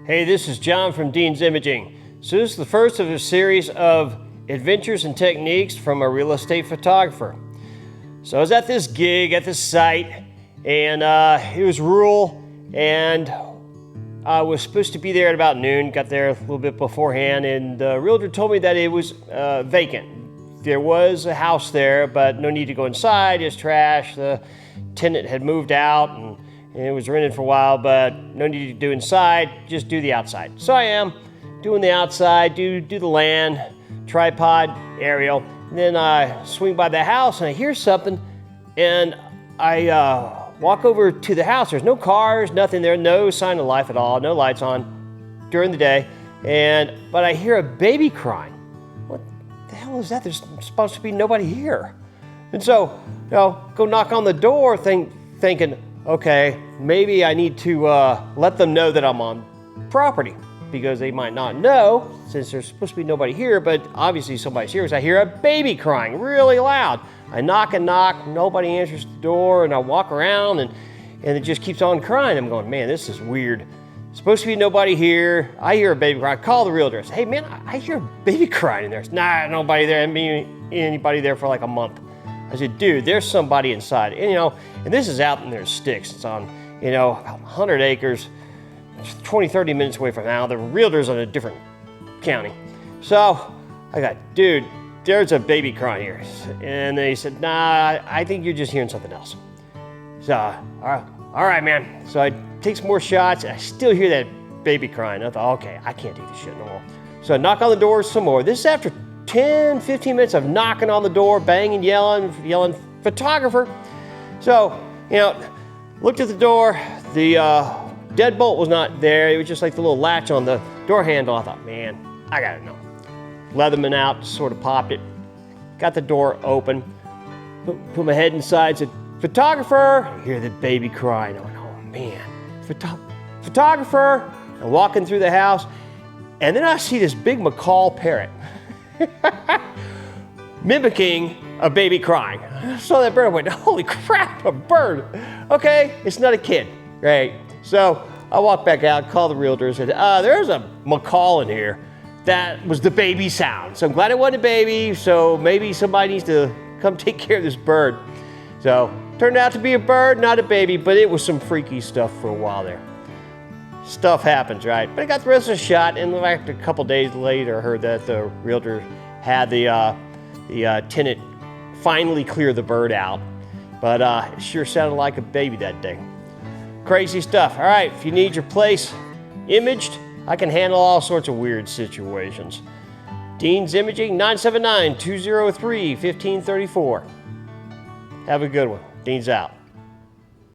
Hey, this is John from Dean's Imaging. So this is the first of a series of adventures and techniques from a real estate photographer. So I was at this gig at this site, and it was rural, and I was supposed to be there at about noon. Got there a little bit beforehand, and the realtor told me that it was vacant. There was a house there, but no need to go inside, just trash. The tenant had moved out, and it was rented for a while, but no need to do inside, just do the outside. So I am doing the outside, do the land, tripod, aerial, and then I swing by the house and I hear something, and I walk over to the house. There's no cars, nothing there, no sign of life at all, no lights on during the day, but I hear a baby crying. What the hell is that? There's supposed to be nobody here. And so, go knock on the door thinking, okay, maybe I need to let them know that I'm on property, because they might not know since there's supposed to be nobody here, but obviously somebody's here. So I hear a baby crying really loud. I knock and knock, nobody answers the door, and I walk around and it just keeps on crying. I'm going, man, this is weird. Supposed to be nobody here. I hear a baby crying. I call the realtor. I say, hey man, I hear a baby crying in there. Nah, nobody there. I haven't been anybody there for like a month. I said, dude, there's somebody inside. And and this is out in their sticks. It's on, about 100 acres, 20, 30 minutes away from now. The realtor's in a different county. So I got, dude, there's a baby crying here. And they said, nah, I think you're just hearing something else. So, all right, man. So I take some more shots. I still hear that baby crying. I thought, okay, I can't do this shit no more. So I knock on the door some more. This is after 10, 15 minutes of knocking on the door, banging, yelling, photographer. So, looked at the door. The deadbolt was not there. It was just like the little latch on the door handle. I thought, man, I gotta know. Leatherman out, sort of popped it. Got the door open. Put my head inside, said, photographer. I hear the baby crying. I went, oh man, photographer. I'm walking through the house, and then I see this big macaw parrot. Mimicking a baby crying. I saw that bird and went, holy crap, a bird. Okay, it's not a kid, right? So I walked back out, called the realtor, and said, there's a macaw in here. That was the baby sound. So I'm glad it wasn't a baby, so maybe somebody needs to come take care of this bird. So turned out to be a bird, not a baby, but it was some freaky stuff for a while there. Stuff happens, right? But I got the rest of the shot, and in fact, a couple days later, I heard that the realtor had the tenant finally clear the bird out. But it sure sounded like a baby that day. Crazy stuff. All right, if you need your place imaged, I can handle all sorts of weird situations. Dean's Imaging, 979-203-1534. Have a good one. Dean's out.